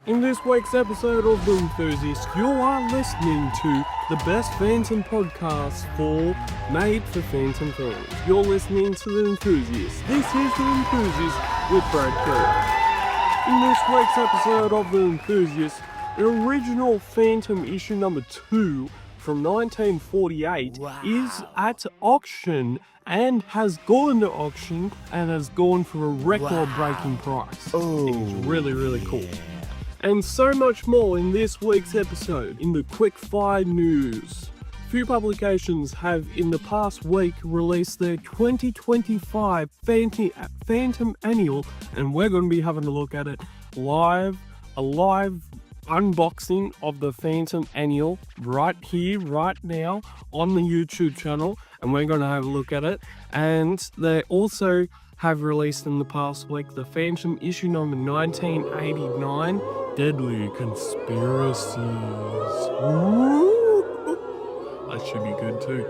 In this week's episode of The Enthusiast, you are listening to the best Phantom podcast made for Phantom fans. You're listening to The Enthusiast. This is The Enthusiast with Brad Kerr. In this week's episode of The Enthusiast, the original Phantom issue number 2 from 1948 is at auction and has gone to auction and has gone for a record-breaking price. It's really, really cool. And so much more in this week's episode. In the quick fire news, few publications have in the past week released their 2025 Phantom Annual, and we're going to be having a look at it live, a live unboxing of the Phantom Annual right here, right now on the YouTube channel, and we're going to have a look at it. And they also have released in the past week the Phantom issue number 1989, Deadly Conspiracies. Ooh, that should be good too.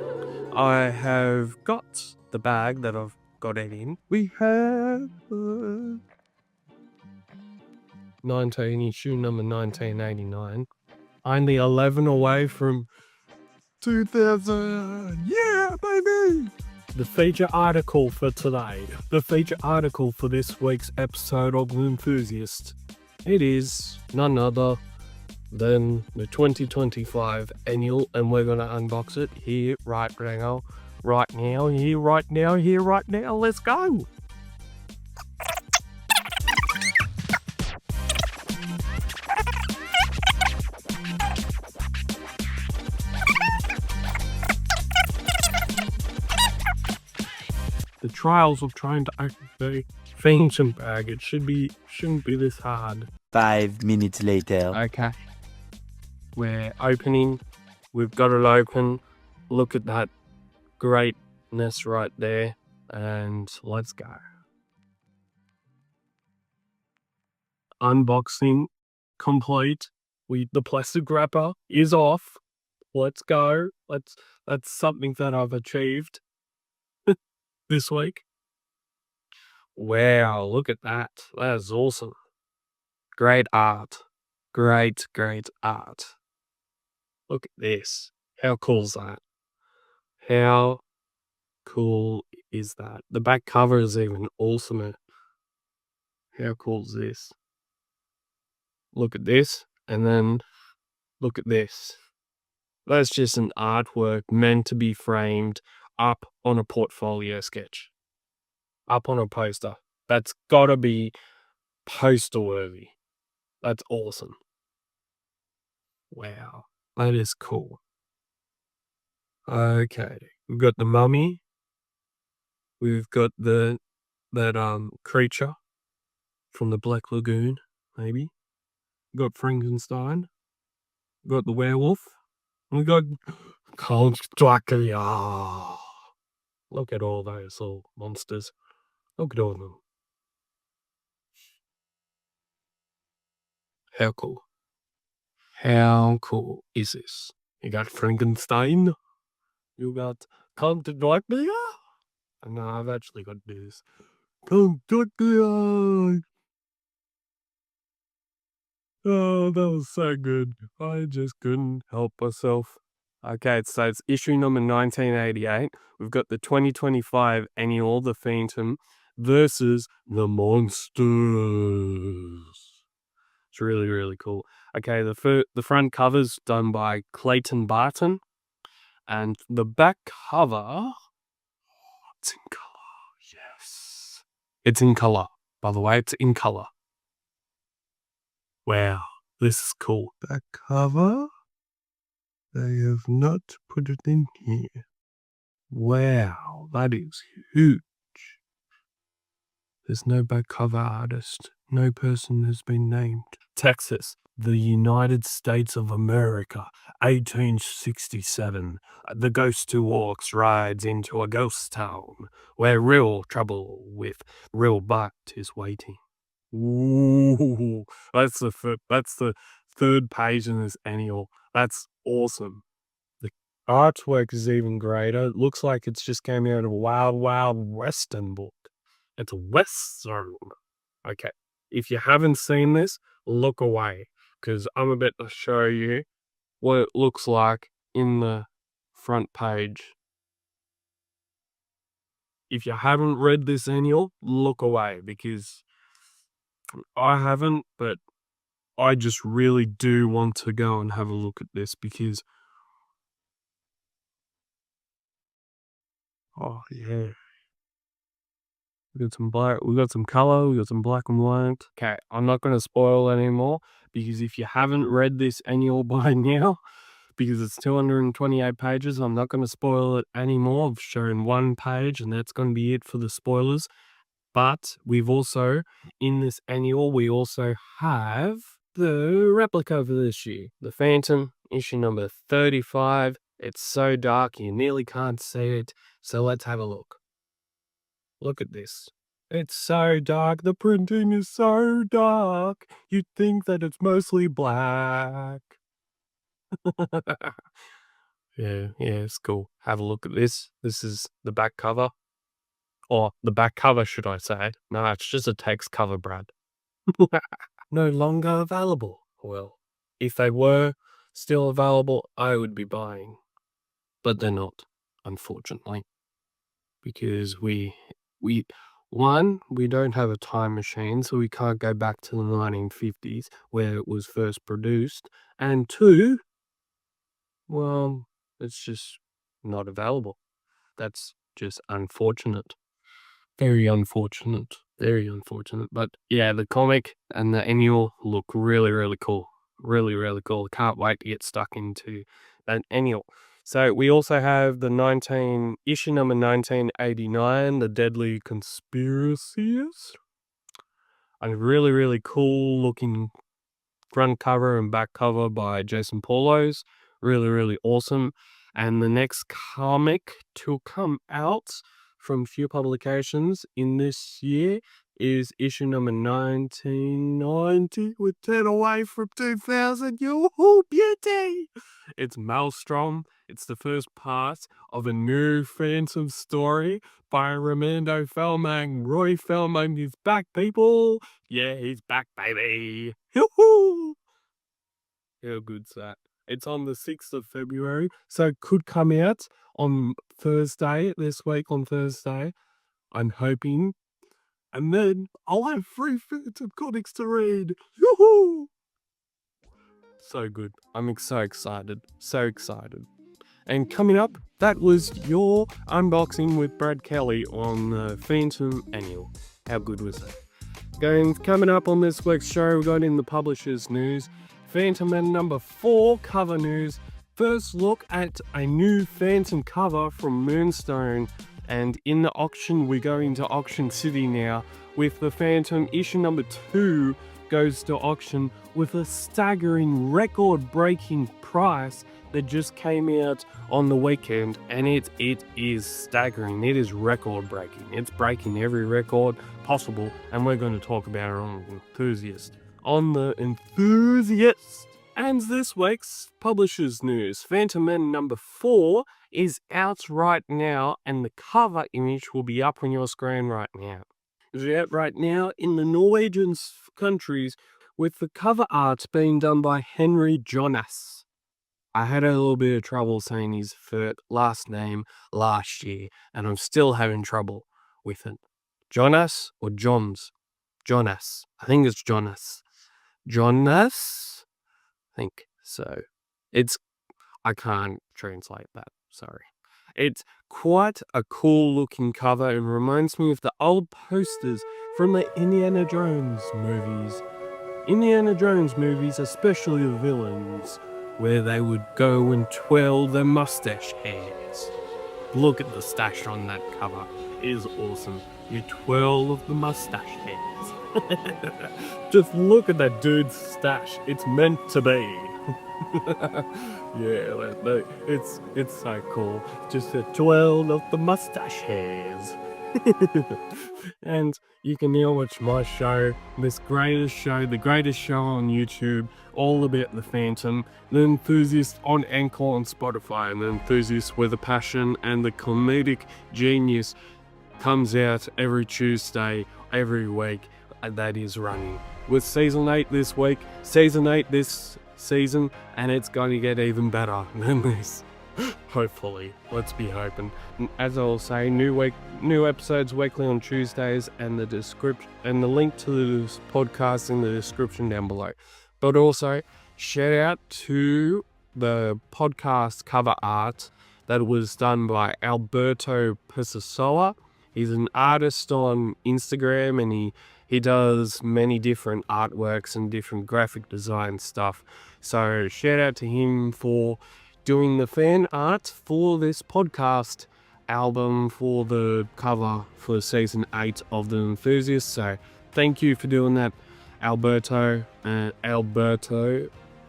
I have got the bag that I've got it in. We have 19 issue number 1989. Only 11 away from 2000. Yeah, baby! The feature article for today, the feature article for this week's episode of The Enthusiast, it is none other than the 2025 Annual, and we're going to unbox it here, right now, here, right now, let's go! The trials of trying to activate Phantom bag. It shouldn't be this hard. 5 minutes later. Okay. We're opening. We've got it open. Look at that greatness right there. And let's go. Unboxing complete. The plastic wrapper is off. Let's go. That's something that I've achieved this week. Wow, look at that. That is awesome. Great art. Great art. Look at this. How cool is that? How cool is that? The back cover is even awesomer. How cool is this? Look at this, and then look at this. That's just an artwork meant to be framed up on a portfolio sketch, up on a poster. That's gotta be poster worthy. That's awesome. Wow, that is cool. Okay, we've got the mummy. We've got that creature from the Black Lagoon, maybe. We've got Frankenstein. We've got the werewolf. And we got Count Dracula. Look at all those little monsters. Look at all of them. How cool. How cool is this? You got Frankenstein. You got Count Dracula. No, I've actually got to do this. Count Dracula. Oh, that was so good. I just couldn't help myself. Okay, so it's issue number 1988. We've got the 2025 Annual, The Phantom, versus the Monsters. It's really, really cool. Okay, the front cover's done by Clayton Barton, and the back cover, it's in color. Yes, it's in color. By the way, it's in color. Wow, this is cool. Back cover. They have not put it in here. Wow, that is huge. There's no back cover artist. No person has been named. Texas, the United States of America, 1867. The Ghost Who Walks rides into a ghost town where real trouble with real butt is waiting. Ooh, that's the third page in this annual. That's awesome. The artwork is even greater. It looks like it's just came out of a Wild Wild Western book. It's a Western. Okay. If you haven't seen this, look away, because I'm about to show you what it looks like in the front page. If you haven't read this annual, look away, because I haven't, but I just really do want to go and have a look at this, because oh yeah. We got some black, we got some color, we got some black and white. Okay, I'm not going to spoil anymore, because if you haven't read this annual by now, because it's 228 pages, I'm not going to spoil it anymore. I've shown one page and that's going to be it for the spoilers. But we've also, in this annual, we also have the replica for this year. The Phantom, issue number 35. It's so dark you nearly can't see it. So let's have a look. Look at this. It's so dark. The printing is so dark. You'd think that it's mostly black. Yeah, it's cool. Have a look at this. This is the back cover. Or the back cover, should I say. No, it's just a text cover, Brad. No longer available. Well, if they were still available, I would be buying. But they're not, unfortunately. Because we don't have a time machine, so we can't go back to the 1950s where it was first produced. And two, well, it's just not available. That's just unfortunate. Very unfortunate. Very unfortunate. But yeah, the comic and the annual look really, really cool. Really, really cool. Can't wait to get stuck into that annual. So we also have the issue number 1989, The Deadly Conspiracies. A really, really cool looking front cover and back cover by Jason Paulos. Really, really awesome. And the next comic to come out from few publications in this year is issue number 1990. We're 10 away from 2000. Yoo-hoo, beauty! It's Maelstrom. It's the first part of a new Phantom story by Ramando Feldman. Roy Feldman is back, people. Yeah, he's back, baby. Yoo-hoo! How good's that? It's on the 6th of February, so it could come out on Thursday, this week on Thursday. I'm hoping. And then I'll have 3 Phantom comics to read. Yoo-hoo! So good. I'm so excited. So excited. And coming up, that was your unboxing with Brad Kelly on the Phantom Annual. How good was that? Coming up on this week's show, we got in the publisher's news, Phantom Man number 4 cover news. First look at a new Phantom cover from Moonstone. And in the auction, we go into Auction City now with the Phantom issue number 2 goes to auction with a staggering record-breaking price that just came out on the weekend, and it is staggering. It is record-breaking. It's breaking every record possible, and we're going to talk about it on Enthusiast. On the Enthusiast! And this week's publisher's news, Phantom Man number 4 is out right now, and the cover image will be up on your screen right now. It's out right now in the Norwegian countries, with the cover art being done by Henry Jonas. I had a little bit of trouble saying his last name last year, and I'm still having trouble with it. Jonas or Johns? Jonas. I think it's Jonas. Jonas? I think so. I can't translate that, sorry. It's quite a cool looking cover and reminds me of the old posters from the Indiana Jones movies. Indiana Jones movies, especially the villains, where they would go and twirl their mustache hairs. Look at the stash on that cover. It is awesome. You twirl of the mustache hairs. Just look at that dude's stash. It's meant to be. Yeah, it's so cool. Just a twirl of the mustache hairs. And you can now watch my show, the greatest show on YouTube, all about the Phantom, The Enthusiast on Anchor on Spotify, and The Enthusiast with a Passion and the Comedic Genius comes out every Tuesday, every week. that is running. With Season 8 this week, Season 8 this season, and it's going to get even better than this. Hopefully, let's be hoping. As I'll say, new episodes weekly on Tuesdays, and the link to this podcast in the description down below. But also, shout out to the podcast cover art that was done by Alberto Pessoa. He's an artist on Instagram, and he does many different artworks and different graphic design stuff. So shout out to him for doing the fan art for this podcast album for the cover for Season 8 of The Enthusiast. So thank you for doing that, Alberto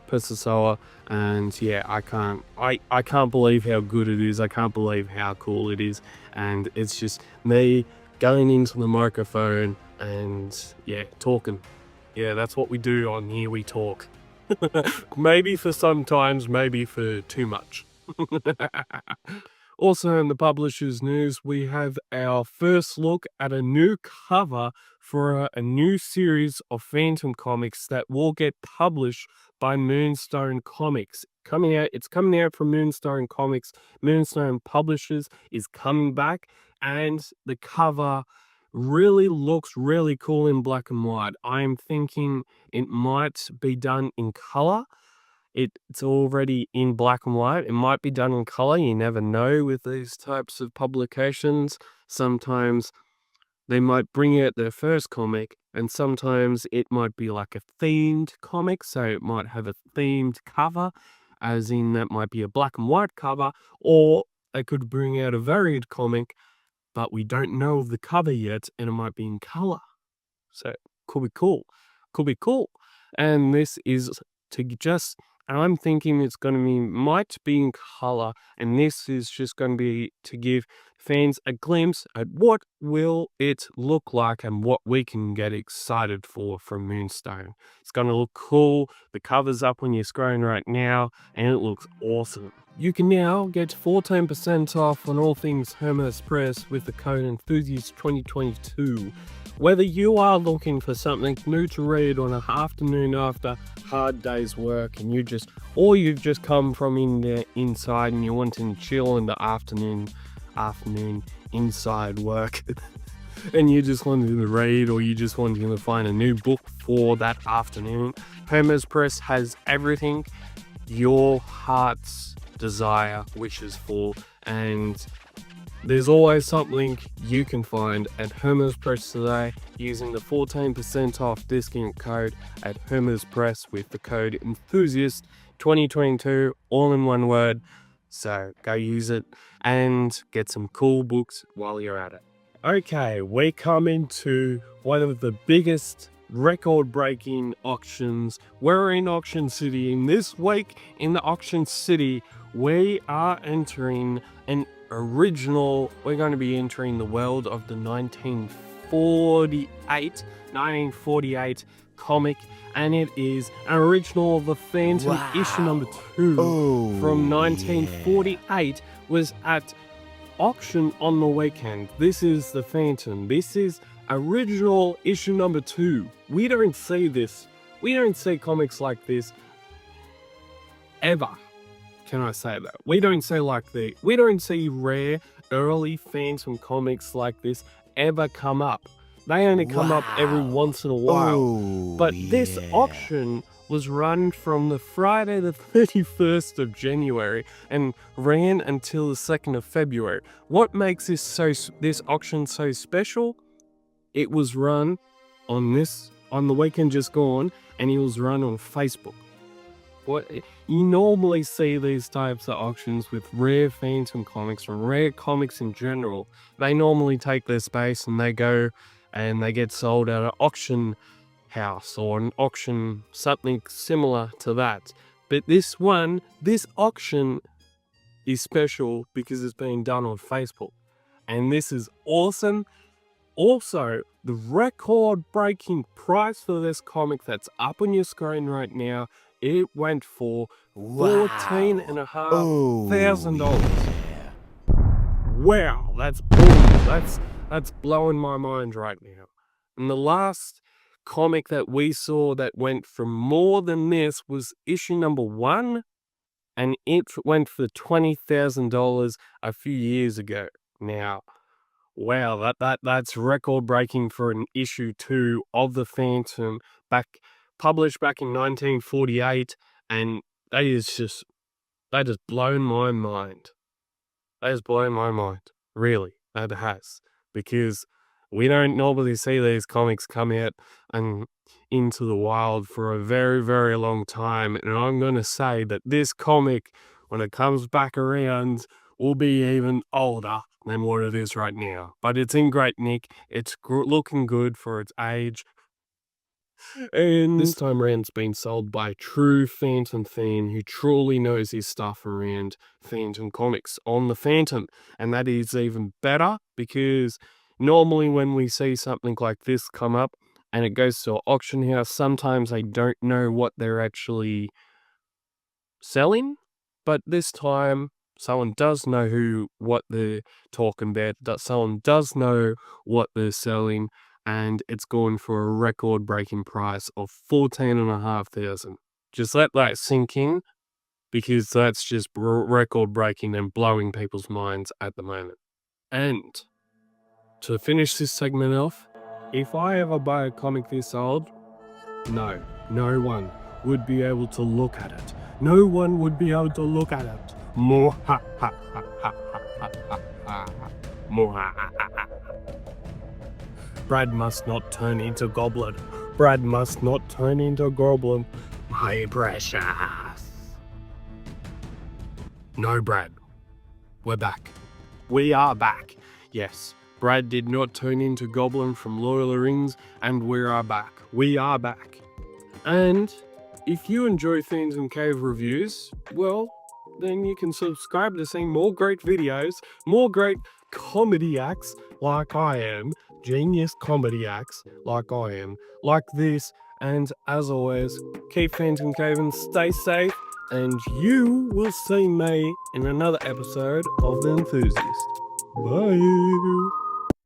Pessoa. And yeah, I can't believe how good it is. I can't believe how cool it is. And it's just me going into the microphone and yeah, talking. Yeah, that's what we do on here. We talk. Maybe for sometimes, maybe for too much. Also in the publisher's news, we have our first look at a new cover for a new series of Phantom comics that will get published by Moonstone Comics. It's coming out from Moonstone Comics. Moonstone Publishers is coming back, and the cover really looks really cool in black and white. I'm thinking it might be done in color. It's already in black and white. It might be done in color. You never know with these types of publications. Sometimes they might bring out their first comic, and sometimes it might be like a themed comic. So it might have a themed cover, as in that might be a black and white cover, or they could bring out a varied comic, but we don't know the cover yet, and it might be in color. So could be cool. And this is I'm thinking it's going to might be in color, and this is just going to be to give fans a glimpse at what will it look like and what we can get excited for from Moonstone. It's going to look cool. The cover's up on your screen right now, and it looks awesome. You can now get 14% off on all things Hermes Press with the code Enthusiast 2022. Whether you are looking for something new to read on an afternoon after hard day's work, and you've just come from inside and you're wanting to chill in the afternoon inside work, and you just wanted to read, or you just wanted to find a new book for that afternoon, Hermes Press has everything your heart's desire wishes for, and there's always something you can find at Hermes Press today using the 14% off discount code at Hermes Press with the code Enthusiast 2022, all in one word. So go use it and get some cool books while you're at it. Okay, we come into one of the biggest record-breaking auctions. We're in Auction City, and this week in the Auction City, we are entering we're going to be entering the world of the 1948 comic, and it is an original of the Phantom issue number 2 from 1948 was at auction on the weekend. This is the Phantom. This is original issue number 2. We don't see comics like this ever. Can I say that? We don't see rare early Phantom comics like this ever come up. They only come up every once in a while. But this auction was run from the Friday the 31st of January and ran until the 2nd of February. What makes this auction so special? It was run on the weekend just gone, and it was run on Facebook. You normally see these types of auctions with rare Phantom comics or rare comics in general. They normally take their space and they go and they get sold at an auction house or an auction, something similar to that. But this auction is special because it's being done on Facebook. And this is awesome. Also, the record-breaking price for this comic that's up on your screen right now, it went for $14,500. Wow, that's blowing my mind right now. And the last comic that we saw that went for more than this was issue number 1, and it went for $20,000 a few years ago. Now, wow, that's record breaking for an issue 2 of the Phantom, published back in 1948, and that just blown my mind. That has blown my mind, really. That has, because we don't normally see these comics come out and into the wild for a very, very long time. And I'm going to say that this comic, when it comes back around, will be even older than what it is right now. But it's in great nick. It's looking good for its age. And this time around, it's been sold by a true Phantom fan who truly knows his stuff around Phantom comics on the Phantom. And that is even better, because normally when we see something like this come up and it goes to an auction house, sometimes they don't know what they're actually selling. But this time, someone does know what they're talking about. Someone does know what they're selling. And it's going for a record-breaking price of $14,500. Just let that sink in, because that's just record-breaking and blowing people's minds at the moment. And to finish this segment off, if I ever buy a comic this old, no one would be able to look at it. No one would be able to look at it. More ha ha ha ha ha ha ha. More ha ha ha ha. Brad must not turn into Goblin. Brad must not turn into Goblin. My precious. No, Brad. We're back. We are back. Yes, Brad did not turn into Goblin from Lord of the Rings, and we are back. We are back. And if you enjoy Phantom Cave reviews, well, then you can subscribe to see more great videos, more great comedy acts like I am, genius comedy acts like I am, like this. And as always, keep Phantom Caving, stay safe, and you will see me in another episode of The Enthusiast. Bye.